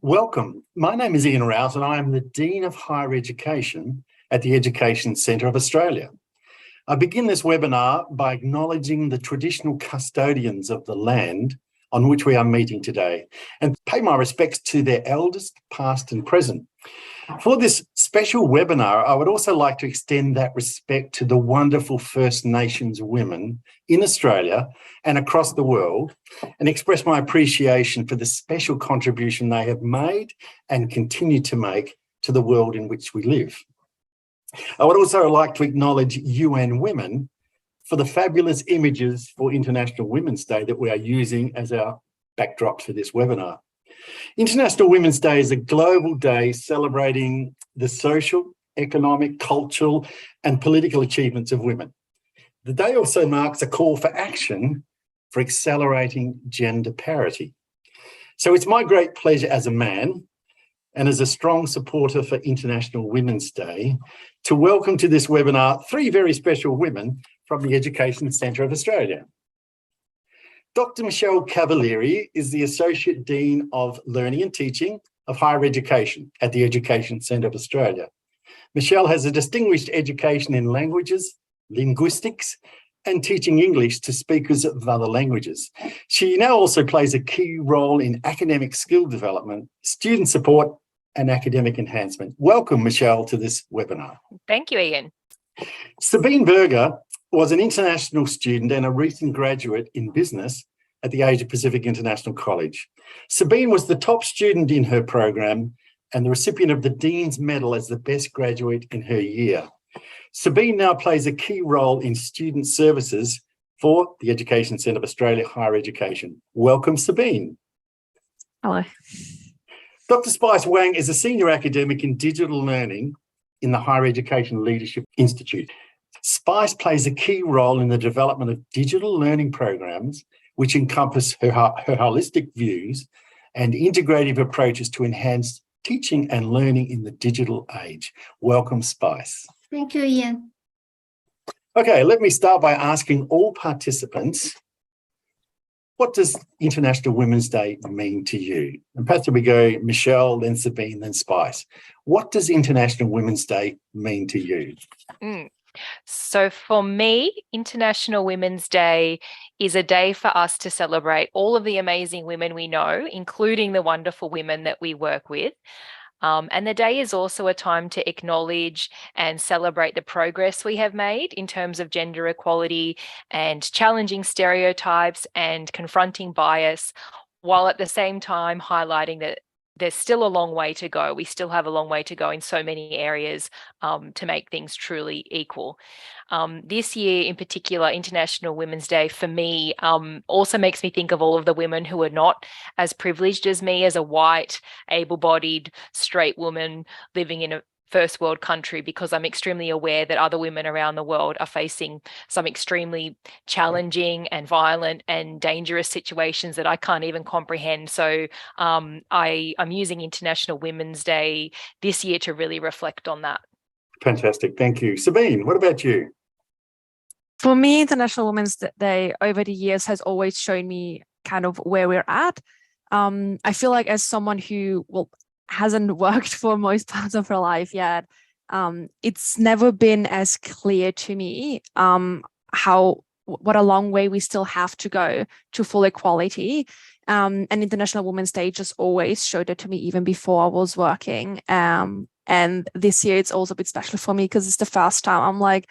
Welcome. My name is Ian Rouse and I am the Dean of Higher Education at the Education Centre of Australia. I begin this webinar by acknowledging the traditional custodians of the land on which we are meeting today and pay my respects to their elders, past and present. For this special webinar, I would also like to extend that respect to the wonderful First Nations women in Australia and across the world and express my appreciation for the special contribution they have made and continue to make to the world in which we live. I would also like to acknowledge UN Women for the fabulous images for International Women's Day that we are using as our backdrop for this webinar. International Women's Day is a global day celebrating the social, economic, cultural and political achievements of women. The day also marks a call for action for accelerating gender parity. So it's my great pleasure as a man and as a strong supporter for International Women's Day to welcome to this webinar three very special women from the Education Centre of Australia. Dr. Michelle Cavalieri is the Associate Dean of Learning and Teaching of Higher Education at the Education Centre of Australia. Michelle has a distinguished education in languages, linguistics, and teaching English to speakers of other languages. She now also plays a key role in academic skill development, student support, and academic enhancement. Welcome, Michelle, to this webinar. Thank you, Ian. Sabine Berger was an international student and a recent graduate in business at the Asia Pacific International College. Sabine was the top student in her program and the recipient of the Dean's Medal as the best graduate in her year. Sabine now plays a key role in student services for the Education Centre of Australia Higher Education. Welcome, Sabine. Hello. Dr. Spice Wang is a senior academic in digital learning in the Higher Education Leadership Institute. Spice plays a key role in the development of digital learning programs, which encompass her holistic views and integrative approaches to enhance teaching and learning in the digital age. Welcome, Spice. Thank you, Ian. Okay, let me start by asking all participants, what does International Women's Day mean to you? And perhaps we go Michelle, then Sabine, then Spice. What does International Women's Day mean to you? So for me, International Women's Day is a day for us to celebrate all of the amazing women we know, including the wonderful women that we work with. And the day is also a time to acknowledge and celebrate the progress we have made in terms of gender equality and challenging stereotypes and confronting bias, while at the same time highlighting that there's still a long way to go. We still have a long way to go in so many areas to make things truly equal. This year in particular, International Women's Day for me also makes me think of all of the women who are not as privileged as me as a white, able-bodied, straight woman living in a first world country, because I'm extremely aware that other women around the world are facing some extremely challenging and violent and dangerous situations that I can't even comprehend. So I'm using International Women's Day this year to really reflect on that. Fantastic, thank you. Sabine, what about you? For me, International Women's Day over the years has always shown me kind of where we're at. I feel like as someone who hasn't worked for most parts of her life yet, it's never been as clear to me what a long way we still have to go to full equality. And International Women's Day just always showed it to me even before I was working. And this year it's also a bit special for me because it's the first time I'm like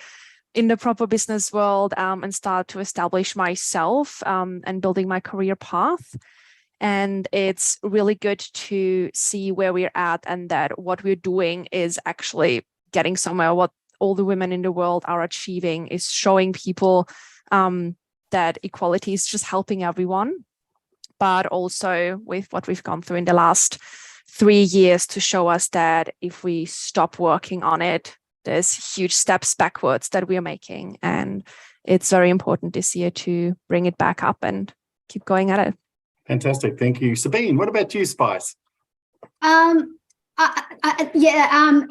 in the proper business world and start to establish myself and building my career path. And it's really good to see where we're at and that what we're doing is actually getting somewhere. What all the women in the world are achieving is showing people that equality is just helping everyone, but also with what we've gone through in the last 3 years to show us that if we stop working on it, there's huge steps backwards that we're making. And it's very important this year to bring it back up and keep going at it. Fantastic, thank you. Sabine, what about you, Spice?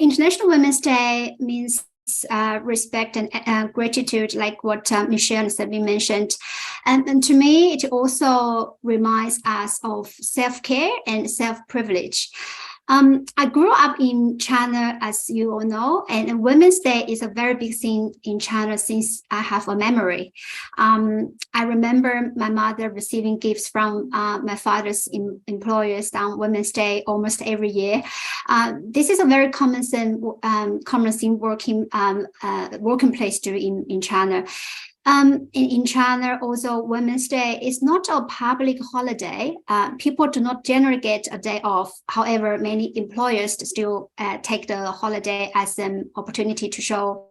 International Women's Day means respect and gratitude, like what Michelle and Sabine mentioned. And to me, it also reminds us of self-care and self-privilege. I grew up in China, as you all know, and Women's Day is a very big thing in China since I have a memory. I remember my mother receiving gifts from my father's employers on Women's Day almost every year. This is a very common thing working place do in China. In China, also, Women's Day is not a public holiday. People do not generally get a day off. However, many employers still take the holiday as an opportunity to show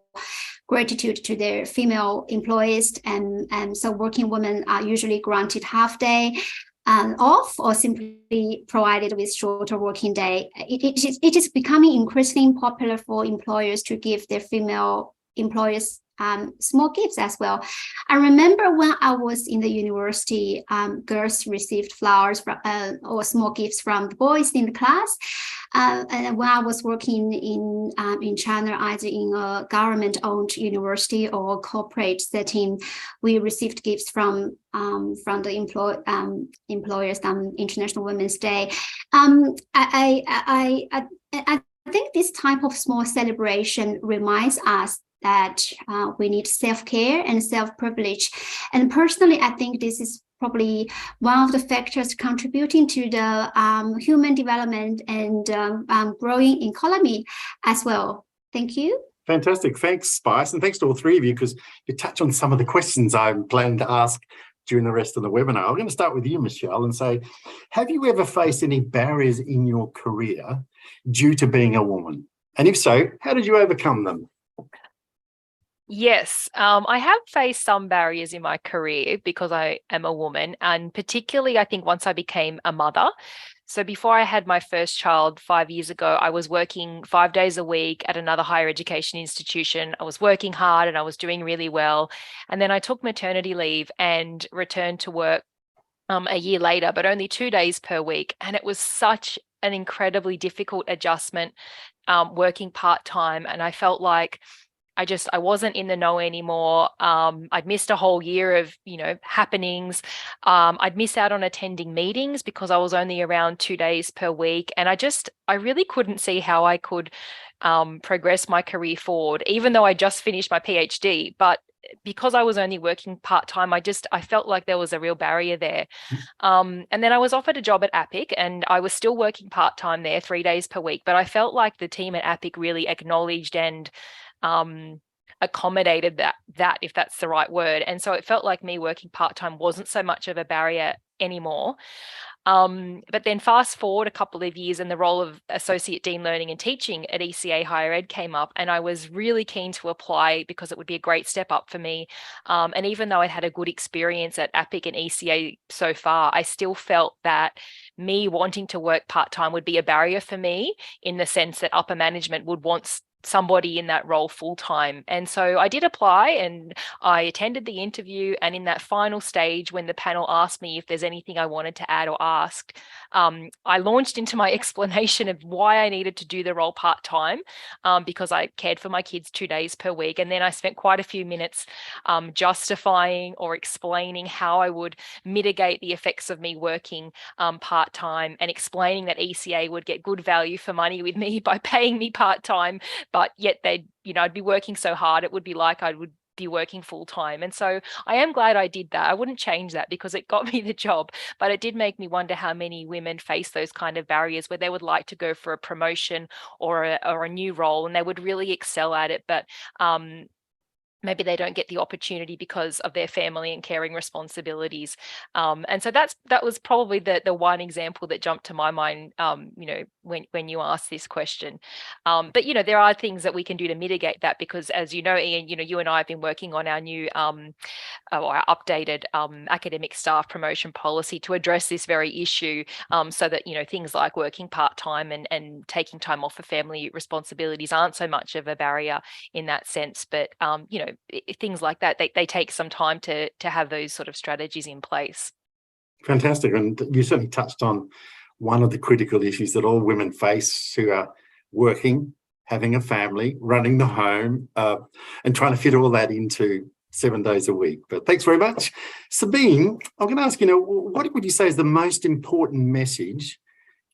gratitude to their female employees. And so working women are usually granted half day off or simply provided with shorter working day. It is becoming increasingly popular for employers to give their female employees small gifts as well. I remember when I was in the university, girls received flowers from, or small gifts from the boys in the class. And when I was working in China, either in a government-owned university or corporate setting, we received gifts from the employers on International Women's Day. I think this type of small celebration reminds us that we need self-care and self-privilege. And personally, I think this is probably one of the factors contributing to the human development and growing economy as well. Thank you. Fantastic. Thanks, Spice. And thanks to all three of you, because you touch on some of the questions I'm planning to ask during the rest of the webinar. I'm going to start with you, Michelle, and say, have you ever faced any barriers in your career due to being a woman? And if so, how did you overcome them? Yes, I have faced some barriers in my career because I am a woman, and particularly I think once I became a mother. So before I had my first child 5 years ago, I was working 5 days a week at another higher education institution. I was working hard and I was doing really well. And then I took maternity leave and returned to work a year later, but only 2 days per week. And it was such an incredibly difficult adjustment working part-time. And I felt like I wasn't in the know anymore. I'd missed a whole year of, happenings. I'd miss out on attending meetings because I was only around 2 days per week. And I really couldn't see how I could progress my career forward, even though I just finished my PhD. But because I was only working part-time, I felt like there was a real barrier there. And then I was offered a job at APIC and I was still working part-time there 3 days per week. But I felt like the team at APIC really acknowledged and accommodated that, if that's the right word. And so it felt like me working part-time wasn't so much of a barrier anymore. But then fast forward a couple of years and the role of Associate Dean Learning and Teaching at ECA Higher Ed came up, and I was really keen to apply because it would be a great step up for me. And even though I'd had a good experience at APIC and ECA so far, I still felt that me wanting to work part-time would be a barrier for me, in the sense that upper management would want somebody in that role full-time. And so I did apply and I attended the interview, and in that final stage when the panel asked me if there's anything I wanted to add or ask, I launched into my explanation of why I needed to do the role part-time, because I cared for my kids 2 days per week. And then I spent quite a few minutes justifying or explaining how I would mitigate the effects of me working part-time, and explaining that ECA would get good value for money with me by paying me part-time, but yet I'd be working so hard, it would be like I would be working full time. And so I am glad I did that. I wouldn't change that because it got me the job, but it did make me wonder how many women face those kind of barriers where they would like to go for a promotion or a new role and they would really excel at it, but maybe they don't get the opportunity because of their family and caring responsibilities. And so that was probably the one example that jumped to my mind, when you asked this question. But, there are things that we can do to mitigate that, because as you know, Ian, you and I have been working on our new our updated academic staff promotion policy to address this very issue, so that, things like working part-time and taking time off for family responsibilities aren't so much of a barrier in that sense. But, things like that, they take some time to have those sort of strategies in place. Fantastic. And you certainly touched on one of the critical issues that all women face who are working having a family, running the home, and trying to fit all that into 7 days a week. But thanks very much. Sabine, I'm going to ask you, what would you say is the most important message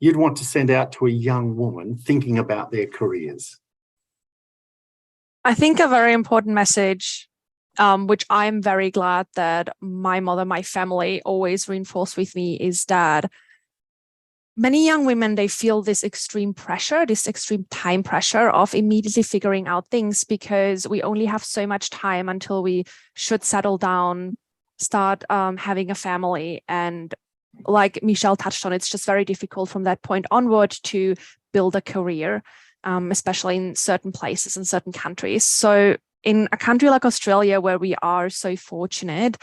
you'd want to send out to a young woman thinking about their careers? I think a very important message, which I'm very glad that my mother, my family always reinforced with me, is that many young women, they feel this extreme pressure, this extreme time pressure of immediately figuring out things, because we only have so much time until we should settle down, start having a family. And like Michelle touched on, it's just very difficult from that point onward to build a career, especially in certain places and certain countries. So in a country like Australia, where we are so fortunate,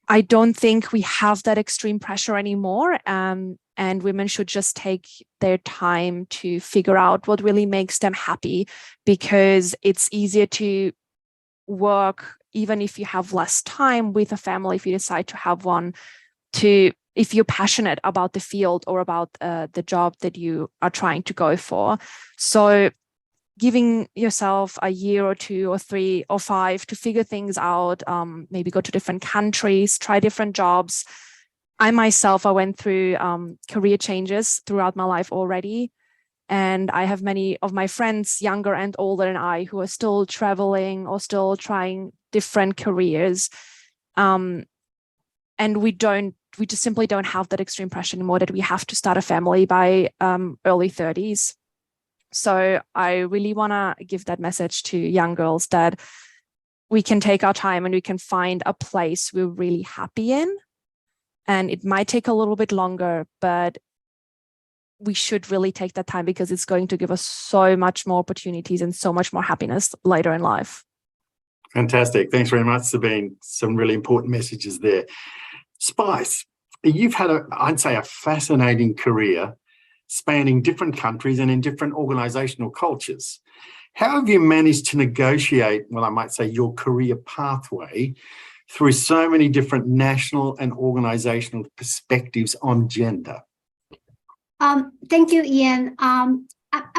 I don't think we have that extreme pressure anymore. And women should just take their time to figure out what really makes them happy, because it's easier to work, even if you have less time with a family, if you decide to have one, if you're passionate about the field or about the job that you are trying to go for. So giving yourself a year or 2 or 3 or 5 to figure things out, maybe go to different countries, try different jobs. I myself, I went through career changes throughout my life already. And I have many of my friends, younger and older than I, who are still traveling or still trying different careers. And we just simply don't have that extreme pressure anymore that we have to start a family by early 30s. So I really want to give that message to young girls, that we can take our time and we can find a place we're really happy in. And it might take a little bit longer, but we should really take that time, because it's going to give us so much more opportunities and so much more happiness later in life. Fantastic. Thanks very much, Sabine. Some really important messages there. Spice, you've had, I'd say, a fascinating career spanning different countries and in different organisational cultures. How have you managed to negotiate, well, I might say, your career pathway through so many different national and organisational perspectives on gender? Thank you, Ian. I'm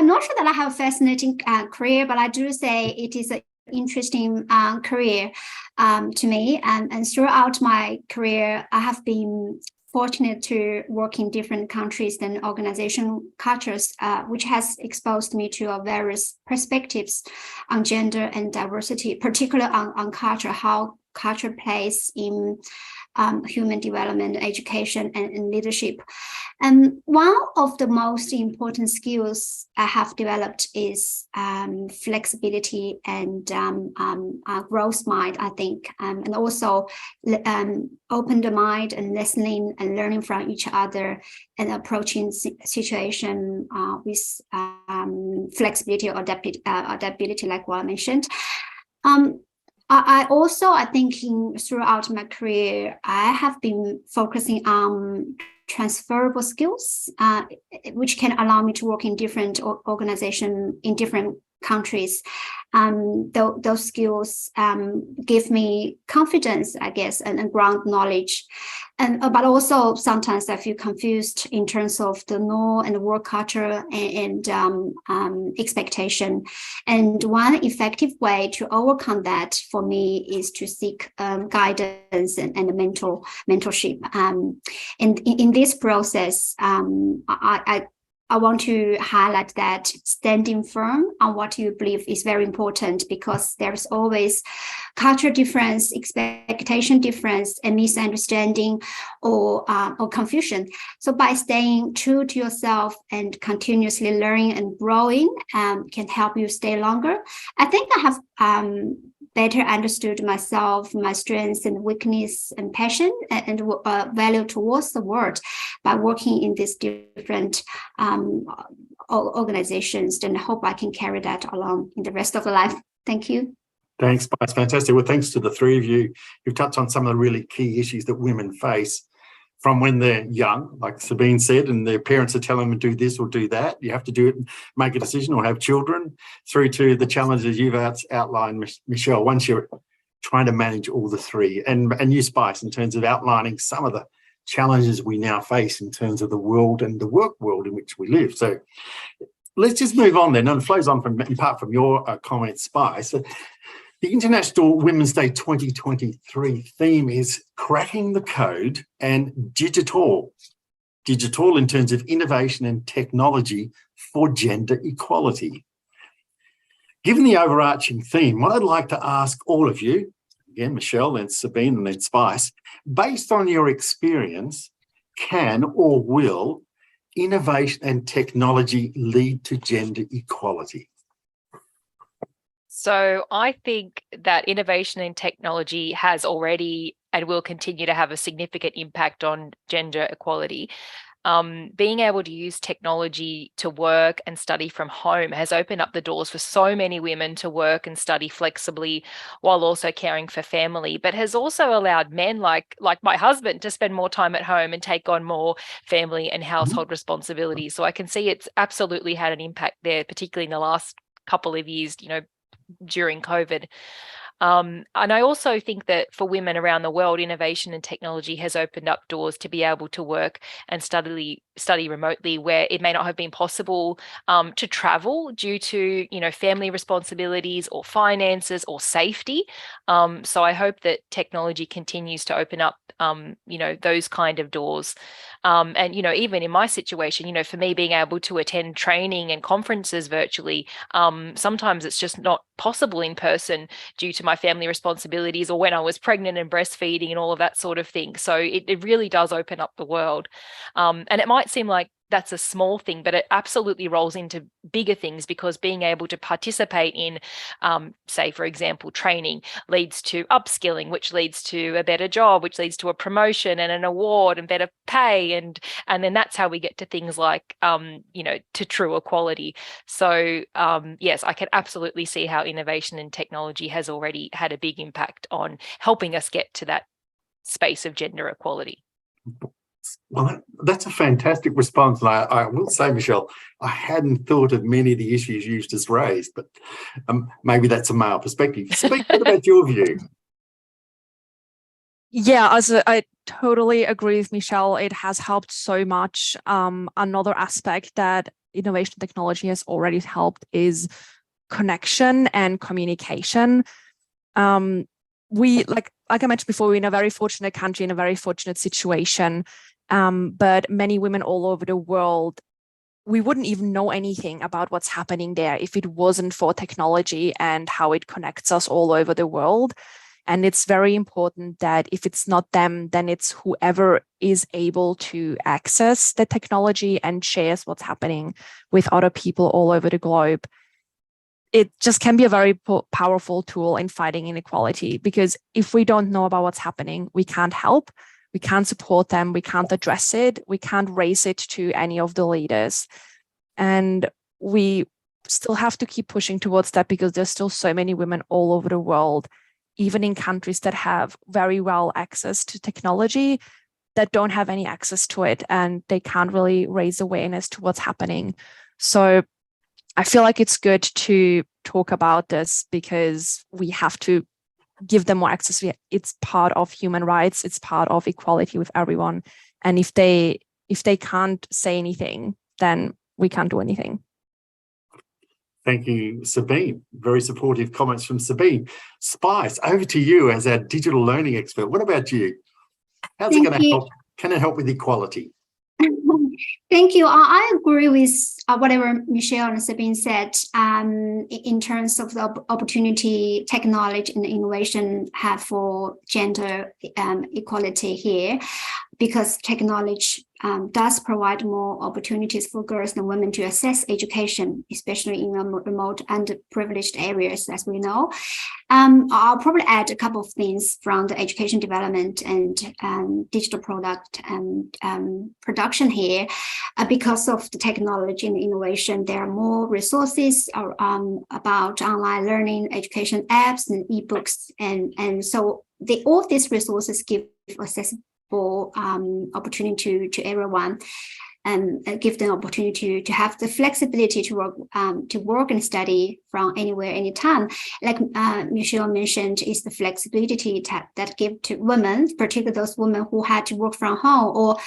not sure that I have a fascinating career, but I do say it is an interesting career to me. And throughout my career, I have been fortunate to work in different countries and organization cultures, which has exposed me to various perspectives on gender and diversity, particularly on culture, how culture plays in human development, education, and leadership. And one of the most important skills I have developed is flexibility and growth mind, I think, and also open the mind and listening and learning from each other and approaching situation with flexibility or adaptability, like what I mentioned. I think throughout my career, I have been focusing on transferable skills, which can allow me to work in different organizations in different countries. Those skills give me confidence, I guess, and ground knowledge. But also sometimes I feel confused in terms of the norm and the work culture and expectation. And one effective way to overcome that for me is to seek guidance and mentorship. And in this process, I want to highlight that standing firm on what you believe is very important, because there's always culture difference, expectation difference, and misunderstanding or confusion. So by staying true to yourself and continuously learning and growing can help you stay longer. I think I have better understood myself, my strengths and weakness and passion and value towards the world by working in these different organizations. And I hope I can carry that along in the rest of the life. Thank you. Thanks, Spice. Fantastic. Well, thanks to the three of you. You've touched on some of the really key issues that women face from when they're young, like Sabine said, and their parents are telling them to do this or do that. You have to do it, make a decision or have children, through to the challenges you've outlined, Michelle, once you're trying to manage all the three. And you, Spice, in terms of outlining some of the challenges we now face in terms of the world and the work world in which we live. So let's just move on then, and it flows on from, in part from your comment, Spice. The International Women's Day 2023 theme is cracking the code and DigitaALL. DigitaALL in terms of innovation and technology for gender equality. Given the overarching theme, what I'd like to ask all of you, again, Michelle, then Sabine, and then Spice, based on your experience, can or will innovation and technology lead to gender equality? So I think that innovation in technology has already and will continue to have a significant impact on gender equality. Being able to use technology to work and study from home has opened up the doors for so many women to work and study flexibly while also caring for family, but has also allowed men like my husband to spend more time at home and take on more family and household responsibilities. So I can see it's absolutely had an impact there, particularly in the last couple of years, during COVID. And I also think that for women around the world, innovation and technology has opened up doors to be able to work and study remotely where it may not have been possible to travel due to, family responsibilities or finances or safety. So I hope that technology continues to open up, those kind of doors. And, even in my situation, for me being able to attend training and conferences virtually, sometimes it's just not possible in person due to my family responsibilities or when I was pregnant and breastfeeding and all of that sort of thing. So it really does open up the world. And it might seem like that's a small thing, but it absolutely rolls into bigger things because being able to participate in, say, for example, training leads to upskilling, which leads to a better job, which leads to a promotion and an award and better pay. And then that's how we get to things like, to true equality. So, yes, I can absolutely see how innovation and technology has already had a big impact on helping us get to that space of gender equality. Well, that's a fantastic response. And I will say, Michelle, I hadn't thought of many of the issues you just raised, but maybe that's a male perspective. Speak, what about your view? Yeah, I totally agree with Michelle. It has helped so much. Another aspect that innovation technology has already helped is connection and communication. We, like I mentioned before, we're in a very fortunate country, in a very fortunate situation. But many women all over the world, we wouldn't even know anything about what's happening there if it wasn't for technology and how it connects us all over the world. And it's very important that if it's not them, then it's whoever is able to access the technology and shares what's happening with other people all over the globe. It just can be a very powerful tool in fighting inequality, because if we don't know about what's happening, we can't help, we can't support them, we can't address it, we can't raise it to any of the leaders. And we still have to keep pushing towards that, because there's still so many women all over the world, even in countries that have very well access to technology, that don't have any access to it, and they can't really raise awareness to what's happening. So I feel like it's good to talk about this, because we have to give them more access. It's part of human rights. It's part of equality with everyone. And if they can't say anything, then we can't do anything. Thank you, Sabine. Very supportive comments from Sabine. Spice, over to you as our digital learning expert. What about you? How's it going to help? Can it help with equality? Thank you. I agree with whatever Michelle and Sabine said in terms of the opportunity technology and innovation have for gender equality here, because technology does provide more opportunities for girls and women to access education, especially in remote and underprivileged areas, as we know. I'll probably add a couple of things from the education development and digital product and production here. Because of the technology and innovation, there are more resources about online learning, education apps and ebooks, and so all these resources give accessible opportunity to everyone. give them opportunity to have the flexibility to work and study from anywhere, anytime. Like Michelle mentioned, is the flexibility that give to women, particularly those women who had to work from home, or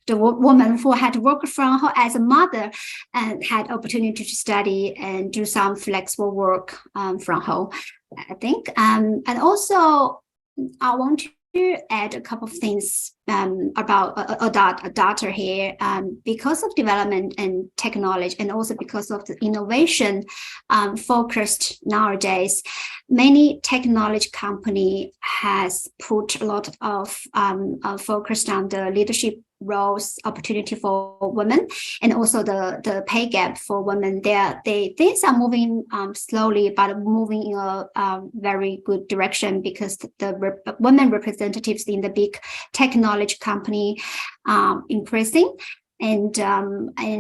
the woman who had to work from home as a mother and had opportunity to study and do some flexible work from home, I think. And also, I want to add a couple of things about a data here. Because of development and technology, and also because of the innovation focused nowadays, many technology company has put a lot of focus on the leadership roles, opportunity for women, and also the pay gap for women. Things are moving slowly, but moving in a very good direction, because the women representatives in the big technology company increasing. And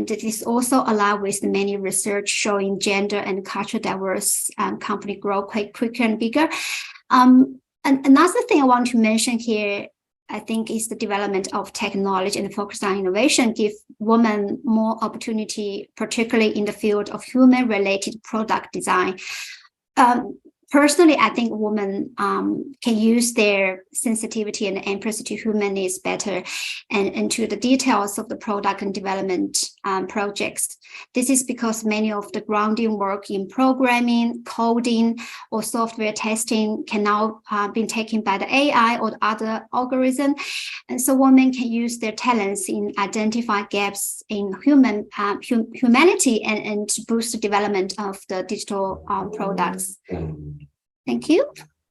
this also allows with many research showing gender and culture diverse company grow quite quicker and bigger. And another thing I want to mention here, I think, is the development of technology and focus on innovation give women more opportunity, particularly in the field of human-related product design. Personally, I think women can use their sensitivity and empathy to human needs better, and to the details of the product and development projects. This is because many of the grounding work in programming, coding, or software testing can now be taken by the AI or the other algorithm. And so women can use their talents in identify gaps in humanity and to boost the development of the digital products. Thank you.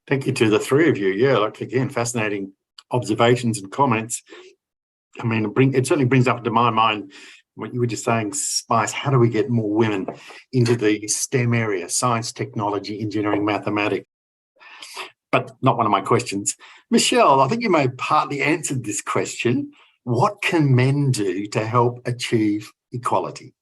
Thank you to the three of you. Yeah, like, again, fascinating observations and comments. I mean, it certainly brings up to my mind what you were just saying, Spice. How do we get more women into the STEM area, science, technology, engineering, mathematics? But not one of my questions. Michelle, I think you may have partly answered this question. What can men do to help achieve equality?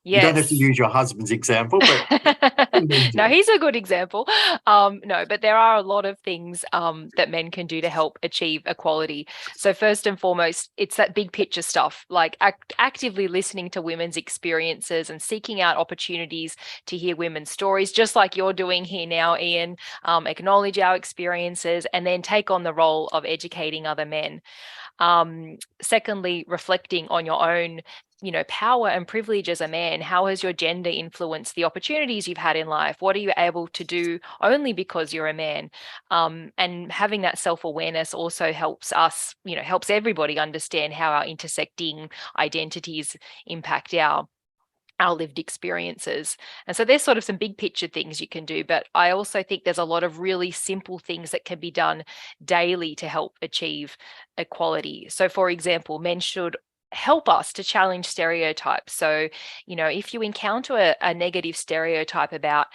Yes. You don't have to use your husband's example, but no, he's a good example. No, but there are a lot of things that men can do to help achieve equality. So first and foremost, it's that big picture stuff, like actively listening to women's experiences and seeking out opportunities to hear women's stories, just like you're doing here now, Ian. Acknowledge our experiences and then take on the role of educating other men. Secondly, reflecting on your own power and privilege as a man. How has your gender influenced the opportunities you've had in life? What are you able to do only because you're a man? And having that self-awareness also helps us, helps everybody understand how our intersecting identities impact our lived experiences. And so there's sort of some big picture things you can do, but I also think there's a lot of really simple things that can be done daily to help achieve equality. So for example, men should help us to challenge stereotypes. So, if you encounter a negative stereotype about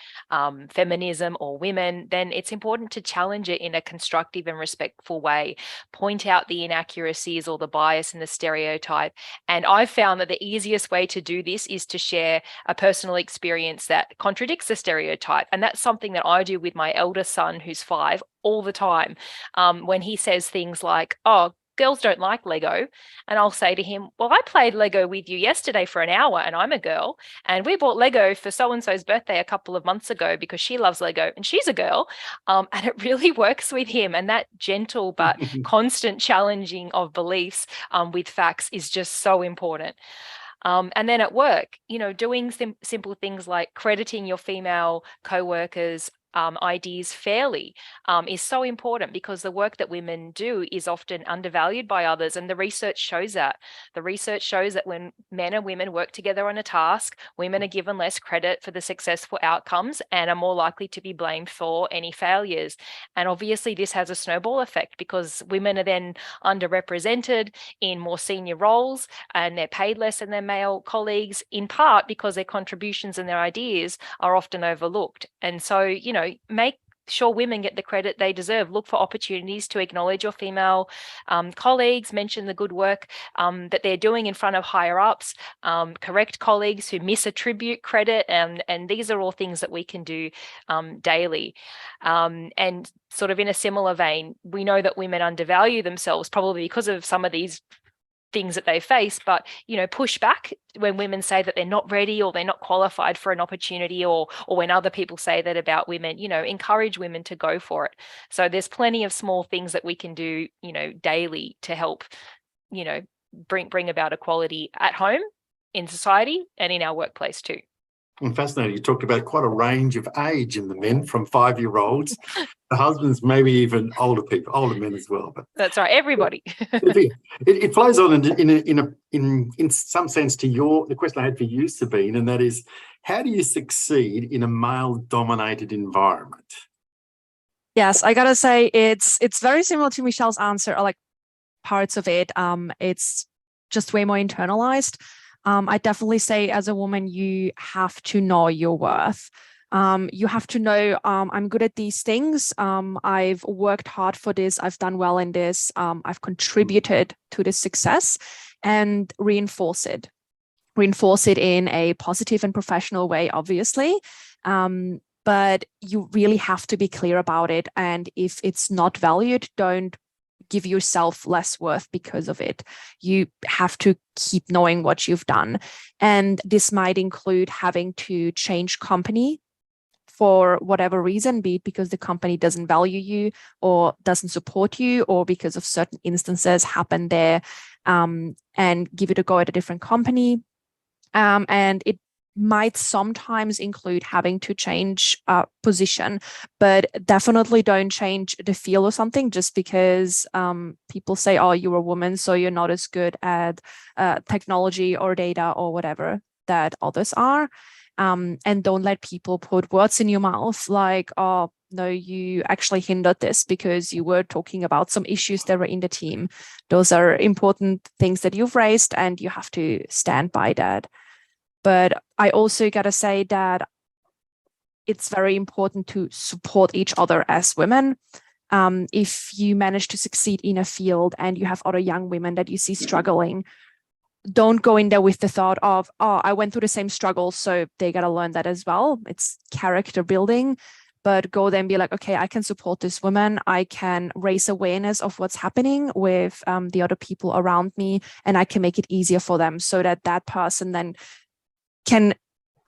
feminism or women, then it's important to challenge it in a constructive and respectful way. Point out the inaccuracies or the bias in the stereotype. And I've found that the easiest way to do this is to share a personal experience that contradicts the stereotype. And that's something that I do with my eldest son, who's 5, all the time. When he says things like, "Oh, girls don't like Lego," and I'll say to him, "Well, I played Lego with you yesterday for an hour and I'm a girl, and we bought Lego for so-and-so's birthday a couple of months ago because she loves Lego and she's a girl." And it really works with him. And that gentle but constant challenging of beliefs with facts is just so important. And then at work, doing simple things like crediting your female co-workers ideas fairly is so important, because the work that women do is often undervalued by others, and the research shows that. The research shows that when men and women work together on a task, women are given less credit for the successful outcomes and are more likely to be blamed for any failures. And obviously this has a snowball effect, because women are then underrepresented in more senior roles and they're paid less than their male colleagues, in part because their contributions and their ideas are often overlooked. And so, make sure women get the credit they deserve. Look for opportunities to acknowledge your female colleagues, mention the good work that they're doing in front of higher ups, correct colleagues who misattribute credit, and these are all things that we can do daily. And sort of in a similar vein, we know that women undervalue themselves, probably because of some of these things that they face, but push back when women say that they're not ready or they're not qualified for an opportunity, or when other people say that about women. Encourage women to go for it. So there's plenty of small things that we can do daily to help bring about equality at home, in society, and in our workplace too. And fascinating. You talked about quite a range of age in the men, from 5-year-olds, the husbands, maybe even older people, older men as well. But that's right, everybody. it flows on in some sense to the question I had for you, Sabine, and that is, how do you succeed in a male-dominated environment? Yes, I gotta say it's very similar to Michelle's answer, or like parts of it. It's just way more internalized. I definitely say, as a woman, you have to know your worth. You have to know, I'm good at these things. I've worked hard for this. I've done well in this. I've contributed to this success, and reinforce it. Reinforce it in a positive and professional way, obviously. But you really have to be clear about it. And if it's not valued, don't give yourself less worth because of it. You have to keep knowing what you've done. And this might include having to change company for whatever reason, be it because the company doesn't value you or doesn't support you, or because of certain instances happen there, and give it a go at a different company. And it might sometimes include having to change position, but definitely don't change the field or something just because people say, oh, you're a woman, so you're not as good at technology or data or whatever that others are. And don't let people put words in your mouth like, oh, no, you actually hindered this because you were talking about some issues that were in the team. Those are important things that you've raised, and you have to stand by that. But I also got to say that it's very important to support each other as women. If you manage to succeed in a field and you have other young women that you see struggling, don't go in there with the thought of, oh, I went through the same struggle, so they got to learn that as well. It's character building. But go there and be like, okay, I can support this woman. I can raise awareness of what's happening with the other people around me, and I can make it easier for them so that that person then can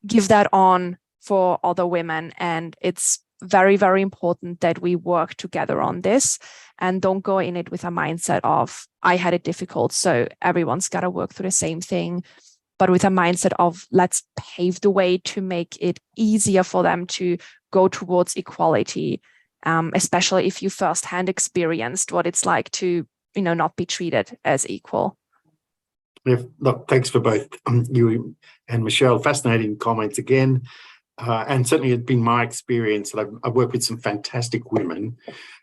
give that on for other women. And it's very, very important that we work together on this, and don't go in it with a mindset of, I had it difficult, so everyone's got to work through the same thing, but with a mindset of, let's pave the way to make it easier for them to go towards equality, especially if you firsthand experienced what it's like to, not be treated as equal. Look, thanks for both you and Michelle. Fascinating comments again. And certainly it's been my experience that I've worked with some fantastic women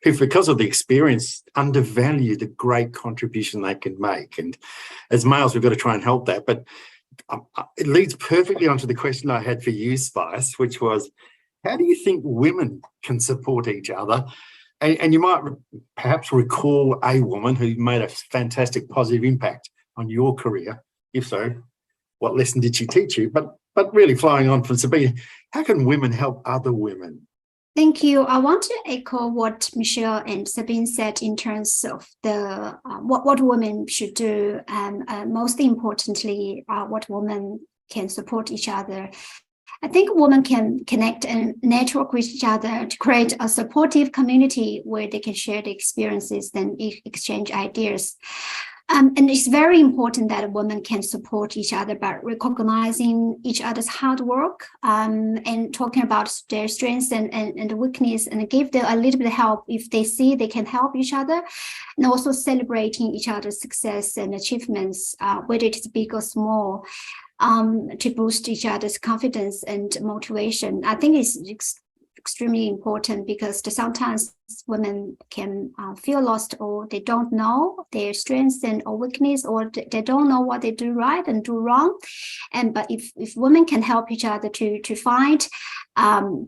who, because of the experience, undervalue the great contribution they can make. And as males, we've got to try and help that. But it leads perfectly onto the question I had for you, Spice, which was, how do you think women can support each other? And you might perhaps recall a woman who made a fantastic positive impact on your career. If so, what lesson did she teach you? But really, flying on from Sabine, how can women help other women? Thank you. I want to echo what Michelle and Sabine said in terms of the what women should do, and most importantly, what women can support each other. I think women can connect and network with each other to create a supportive community where they can share the experiences and exchange ideas. And it's very important that women can support each other by recognizing each other's hard work, and talking about their strengths and weakness, and give them a little bit of help if they see they can help each other, and also celebrating each other's success and achievements, whether it is big or small, to boost each other's confidence and motivation. I think it's extremely important because sometimes women can feel lost, or they don't know their strengths or weakness, or they don't know what they do right and do wrong. But if women can help each other to find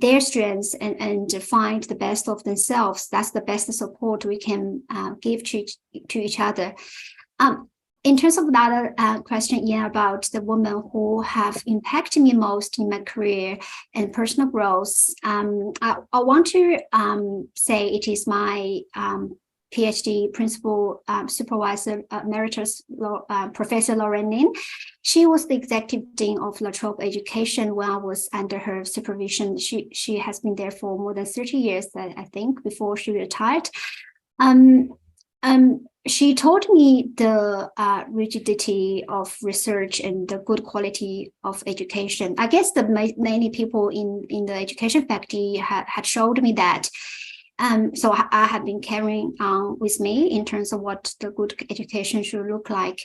their strengths and find the best of themselves, that's the best support we can give to each other. In terms of another question, Ian, about the women who have impacted me most in my career and personal growth, I want to say it is my PhD principal supervisor emeritus Professor Lauren Nin. She was the executive dean of La Trobe Education when I was under her supervision. She has been there for more than 30 years, I think, before she retired. She taught me the rigidity of research and the good quality of education. I guess many people in the education faculty had showed me that. So I have been carrying on with me in terms of what the good education should look like.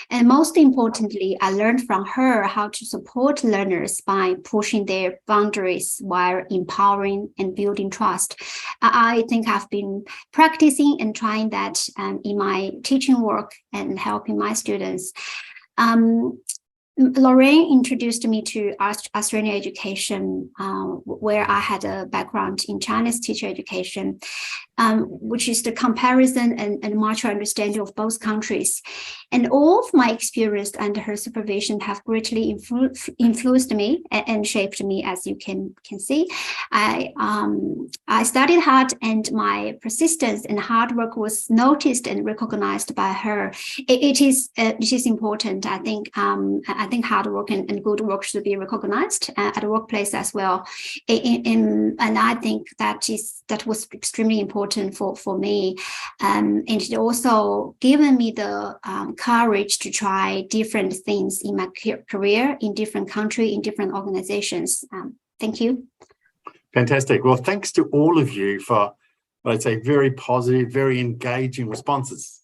And most importantly, I learned from her how to support learners by pushing their boundaries while empowering and building trust. I think I've been practicing and trying that in my teaching work and helping my students. Lorraine introduced me to Australian education, where I had a background in Chinese teacher education, which is the comparison and mutual understanding of both countries. And all of my experience under her supervision have greatly influenced me and shaped me, as you can see. I studied hard, and my persistence and hard work was noticed and recognized by her. It is important. I think hard work and good work should be recognized at the workplace as well. And I think that was extremely important for me. And it also given me the courage to try different things in my career, in different countries, in different organizations. Thank you. Fantastic. Well, thanks to all of you for, I'd say, very positive, very engaging responses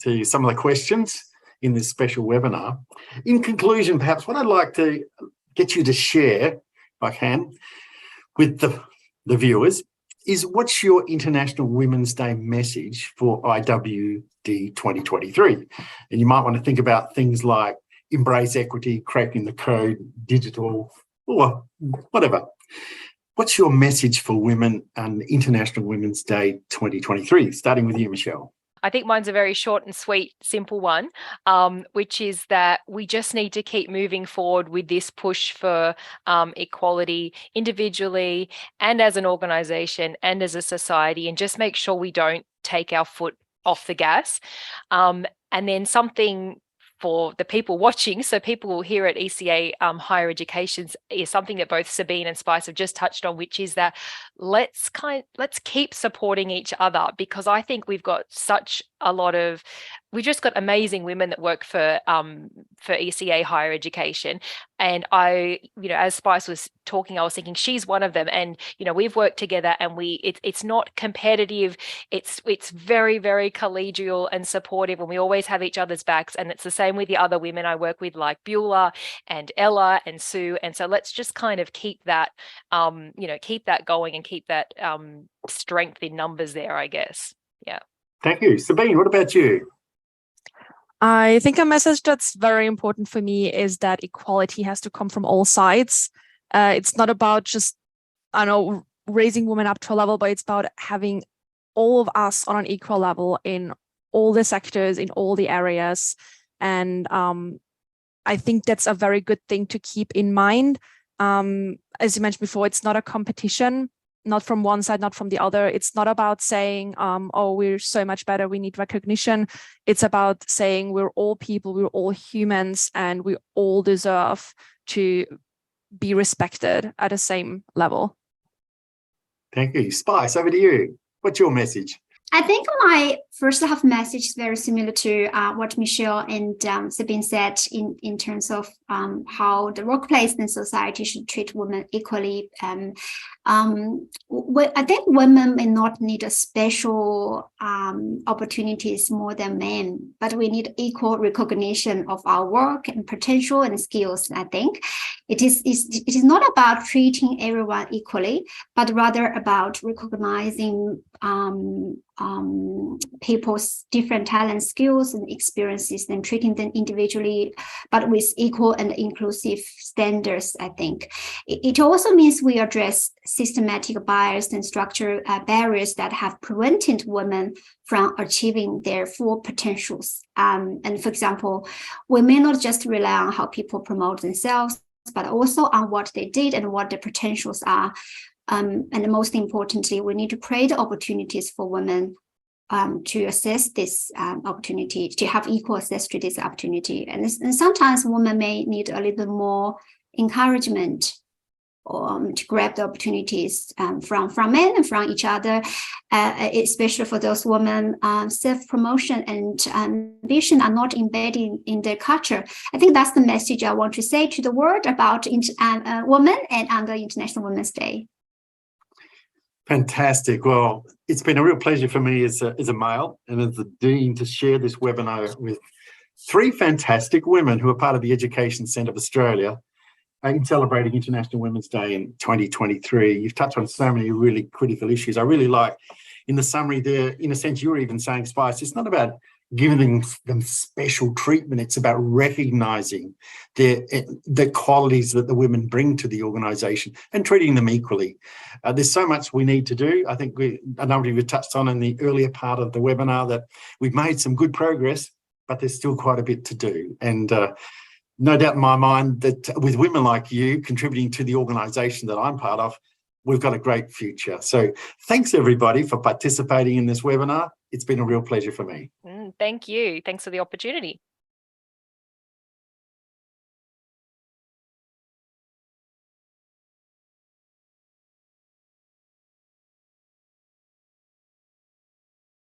to some of the questions in this special webinar. In conclusion, perhaps what I'd like to get you to share, if I can, with the viewers is what's your International Women's Day message for IWD 2023? And you might want to think about things like embrace equity, cracking the code, digital, or whatever. What's your message for women on International Women's Day 2023? Starting with you, Michelle. I think mine's a very short and sweet, simple one, which is that we just need to keep moving forward with this push for equality individually and as an organisation and as a society, and just make sure we don't take our foot off the gas. And then something for the people watching, so people here at ECA Higher Education, is something that both Sabine and Spice have just touched on, which is that let's keep supporting each other, because I think we've got we just got amazing women that work for ECA Higher Education. And as Spice was talking, I was thinking she's one of them. And, we've worked together, and it's not competitive. It's very, very collegial and supportive, and we always have each other's backs. And it's the same with the other women I work with, like Beulah and Ella and Sue. And so let's just kind of keep that, keep that going and keep that strength in numbers there, I guess. Yeah. Thank you. Sabine, what about you? I think a message that's very important for me is that equality has to come from all sides. It's not about just, raising women up to a level, but it's about having all of us on an equal level in all the sectors, in all the areas. And I think that's a very good thing to keep in mind. As you mentioned before, it's not a competition, not from one side, not from the other. It's not about saying, we're so much better, we need recognition. It's about saying we're all people, we're all humans, and we all deserve to be respected at the same level. Thank you. Spice, over to you. What's your message? I think my first half message is very similar to what Michelle and Sabine said in terms of how the workplace and society should treat women equally. I think women may not need a special opportunities more than men, but we need equal recognition of our work and potential and skills. I think it is not about treating everyone equally, but rather about recognizing people's different talents, skills, and experiences, and treating them individually, but with equal and inclusive standards, I think. It also means we address systematic bias and structural barriers that have prevented women from achieving their full potentials. And for example, we may not just rely on how people promote themselves, but also on what they did and what their potentials are. And most importantly, we need to create opportunities for women to assess this opportunity, to have equal access to this opportunity. And sometimes women may need a little more encouragement to grab the opportunities from men and from each other, especially for those women, self-promotion and ambition are not embedded in their culture. I think that's the message I want to say to the world about women and on the International Women's Day. Fantastic. Well, it's been a real pleasure for me as a male and as the Dean to share this webinar with three fantastic women who are part of the Education Centre of Australia in celebrating International Women's Day in 2023. You've touched on so many really critical issues. I really like in the summary there, in a sense, you were even saying, Spice, it's not about giving them special treatment. It's about recognising the qualities that the women bring to the organisation and treating them equally. There's so much we need to do. I think a number of you touched on in the earlier part of the webinar that we've made some good progress, but there's still quite a bit to do. And no doubt in my mind that with women like you contributing to the organisation that I'm part of, we've got a great future. So thanks everybody for participating in this webinar. It's been a real pleasure for me. Thank you. Thanks for the opportunity.